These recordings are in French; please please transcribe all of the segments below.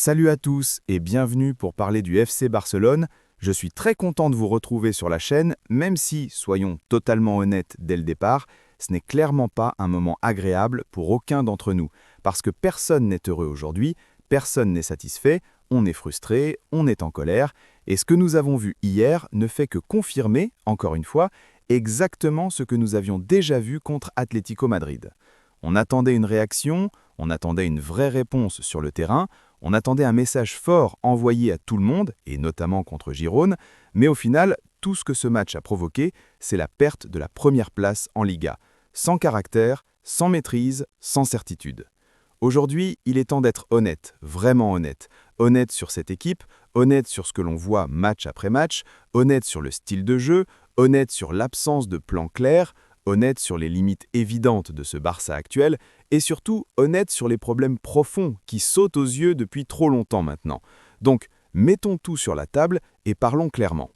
Salut à tous et bienvenue pour parler du FC Barcelone. Je suis très content de vous retrouver sur la chaîne, même si, soyons totalement honnêtes dès le départ, ce n'est clairement pas un moment agréable pour aucun d'entre nous, parce que personne n'est heureux aujourd'hui, personne n'est satisfait, on est frustré, on est en colère, et ce que nous avons vu hier ne fait que confirmer, encore une fois, exactement ce que nous avions déjà vu contre Atlético Madrid. On attendait une réaction, on attendait une vraie réponse sur le terrain, on attendait un message fort envoyé à tout le monde, et notamment contre Girone, mais au final, tout ce que ce match a provoqué, c'est la perte de la première place en Liga. Sans caractère, sans maîtrise, sans certitude. Aujourd'hui, il est temps d'être honnête, vraiment honnête. Honnête sur cette équipe, honnête sur ce que l'on voit match après match, honnête sur le style de jeu, honnête sur l'absence de plan clair, honnête sur les limites évidentes de ce Barça actuel, et surtout honnête sur les problèmes profonds qui sautent aux yeux depuis trop longtemps maintenant. Donc, mettons tout sur la table et parlons clairement.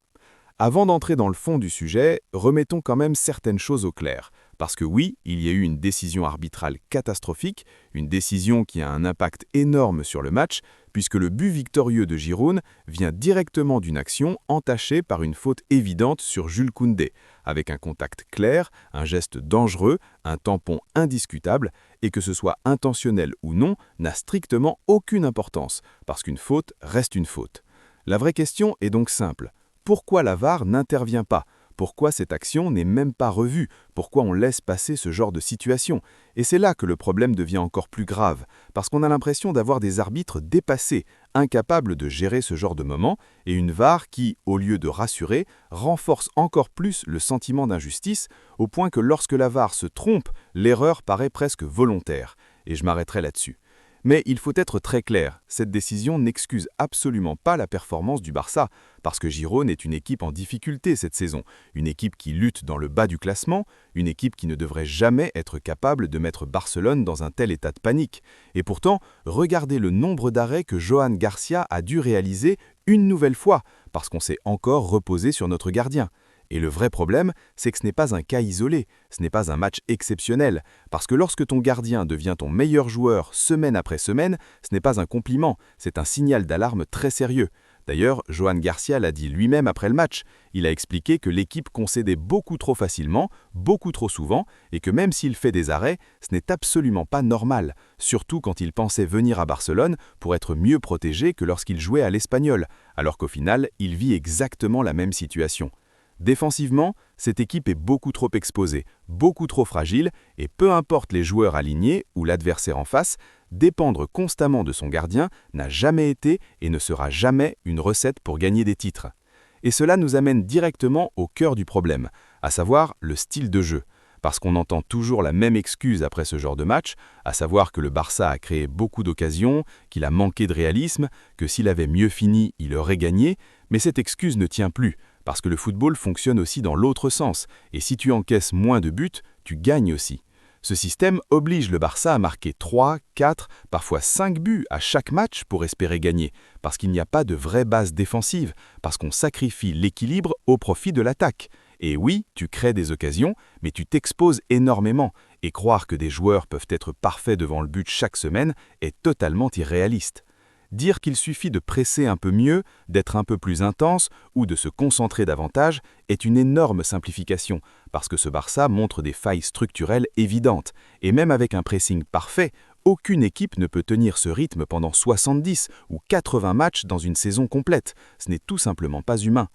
Avant d'entrer dans le fond du sujet, remettons quand même certaines choses au clair. Parce que oui, il y a eu une décision arbitrale catastrophique, une décision qui a un impact énorme sur le match, puisque le but victorieux de Girone vient directement d'une action entachée par une faute évidente sur Jules Koundé, avec un contact clair, un geste dangereux, un tampon indiscutable, et que ce soit intentionnel ou non, n'a strictement aucune importance, parce qu'une faute reste une faute. La vraie question est donc simple. Pourquoi la VAR n'intervient pas? Pourquoi cette action n'est même pas revue? Pourquoi on laisse passer ce genre de situation? Et c'est là que le problème devient encore plus grave, parce qu'on a l'impression d'avoir des arbitres dépassés, incapables de gérer ce genre de moment, et une VAR qui, au lieu de rassurer, renforce encore plus le sentiment d'injustice, au point que lorsque la VAR se trompe, l'erreur paraît presque volontaire. Et je m'arrêterai là-dessus. Mais il faut être très clair, cette décision n'excuse absolument pas la performance du Barça, parce que Girone est une équipe en difficulté cette saison, une équipe qui lutte dans le bas du classement, une équipe qui ne devrait jamais être capable de mettre Barcelone dans un tel état de panique. Et pourtant, regardez le nombre d'arrêts que Johan Garcia a dû réaliser une nouvelle fois, parce qu'on s'est encore reposé sur notre gardien. Et le vrai problème, c'est que ce n'est pas un cas isolé, ce n'est pas un match exceptionnel, parce que lorsque ton gardien devient ton meilleur joueur semaine après semaine, ce n'est pas un compliment, c'est un signal d'alarme très sérieux. D'ailleurs, Johan Garcia l'a dit lui-même après le match, il a expliqué que l'équipe concédait beaucoup trop facilement, beaucoup trop souvent, et que même s'il fait des arrêts, ce n'est absolument pas normal, surtout quand il pensait venir à Barcelone pour être mieux protégé que lorsqu'il jouait à l'Espagnol, alors qu'au final, il vit exactement la même situation. Défensivement, cette équipe est beaucoup trop exposée, beaucoup trop fragile, et peu importe les joueurs alignés ou l'adversaire en face, dépendre constamment de son gardien n'a jamais été et ne sera jamais une recette pour gagner des titres. Et cela nous amène directement au cœur du problème, à savoir le style de jeu. Parce qu'on entend toujours la même excuse après ce genre de match, à savoir que le Barça a créé beaucoup d'occasions, qu'il a manqué de réalisme, que s'il avait mieux fini, il aurait gagné, mais cette excuse ne tient plus, parce que le football fonctionne aussi dans l'autre sens, et si tu encaisses moins de buts, tu gagnes aussi. Ce système oblige le Barça à marquer 3, 4, parfois 5 buts à chaque match pour espérer gagner, parce qu'il n'y a pas de vraie base défensive, parce qu'on sacrifie l'équilibre au profit de l'attaque. Et oui, tu crées des occasions, mais tu t'exposes énormément, et croire que des joueurs peuvent être parfaits devant le but chaque semaine est totalement irréaliste. Dire qu'il suffit de presser un peu mieux, d'être un peu plus intense ou de se concentrer davantage est une énorme simplification, parce que ce Barça montre des failles structurelles évidentes, et même avec un pressing parfait, aucune équipe ne peut tenir ce rythme pendant 70 ou 80 matchs dans une saison complète, ce n'est tout simplement pas humain.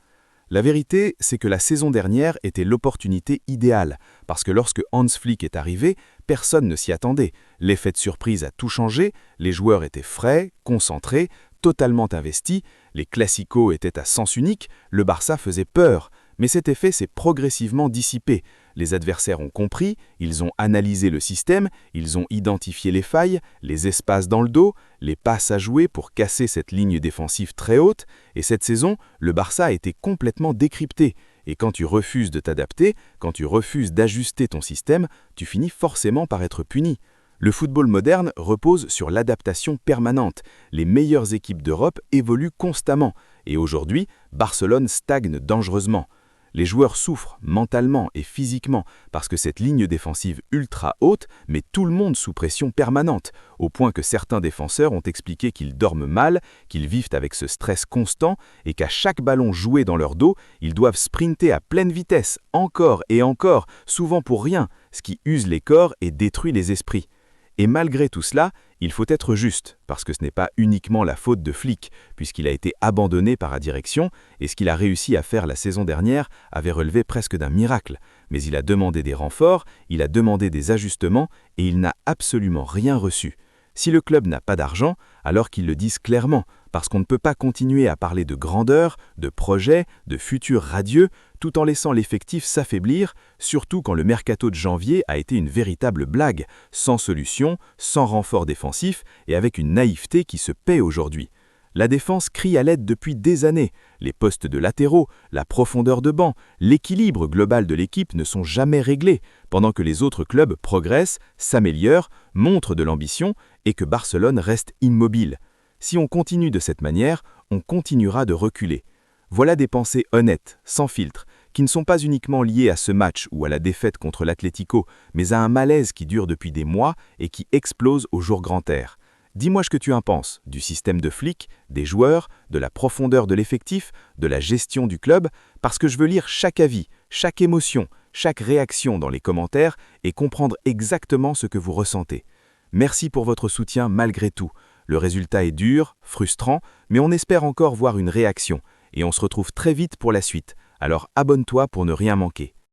La vérité, c'est que la saison dernière était l'opportunité idéale, parce que lorsque Hans Flick est arrivé, personne ne s'y attendait. L'effet de surprise a tout changé, les joueurs étaient frais, concentrés, totalement investis, les classicos étaient à sens unique, le Barça faisait peur. Mais cet effet s'est progressivement dissipé. Les adversaires ont compris, ils ont analysé le système, ils ont identifié les failles, les espaces dans le dos, les passes à jouer pour casser cette ligne défensive très haute, et cette saison, le Barça a été complètement décrypté. Et quand tu refuses de t'adapter, quand tu refuses d'ajuster ton système, tu finis forcément par être puni. Le football moderne repose sur l'adaptation permanente. Les meilleures équipes d'Europe évoluent constamment, et aujourd'hui, Barcelone stagne dangereusement. Les joueurs souffrent mentalement et physiquement parce que cette ligne défensive ultra haute met tout le monde sous pression permanente, au point que certains défenseurs ont expliqué qu'ils dorment mal, qu'ils vivent avec ce stress constant et qu'à chaque ballon joué dans leur dos, ils doivent sprinter à pleine vitesse, encore et encore, souvent pour rien, ce qui use les corps et détruit les esprits. Et malgré tout cela, il faut être juste, parce que ce n'est pas uniquement la faute de Flick, puisqu'il a été abandonné par la direction, et ce qu'il a réussi à faire la saison dernière avait relevé presque d'un miracle. Mais il a demandé des renforts, il a demandé des ajustements, et il n'a absolument rien reçu. Si le club n'a pas d'argent, alors qu'ils le disent clairement, parce qu'on ne peut pas continuer à parler de grandeur, de projet, de futur radieux, tout en laissant l'effectif s'affaiblir, surtout quand le mercato de janvier a été une véritable blague, sans solution, sans renfort défensif et avec une naïveté qui se paie aujourd'hui. La défense crie à l'aide depuis des années. Les postes de latéraux, la profondeur de banc, l'équilibre global de l'équipe ne sont jamais réglés, pendant que les autres clubs progressent, s'améliorent, montrent de l'ambition et que Barcelone reste immobile. Si on continue de cette manière, on continuera de reculer. Voilà des pensées honnêtes, sans filtre, qui ne sont pas uniquement liées à ce match ou à la défaite contre l'Atlético, mais à un malaise qui dure depuis des mois et qui explose au jour grand air. Dis-moi ce que tu en penses, du système de Flick, des joueurs, de la profondeur de l'effectif, de la gestion du club, parce que je veux lire chaque avis, chaque émotion, chaque réaction dans les commentaires et comprendre exactement ce que vous ressentez. Merci pour votre soutien malgré tout. Le résultat est dur, frustrant, mais on espère encore voir une réaction. Et on se retrouve très vite pour la suite. Alors abonne-toi pour ne rien manquer.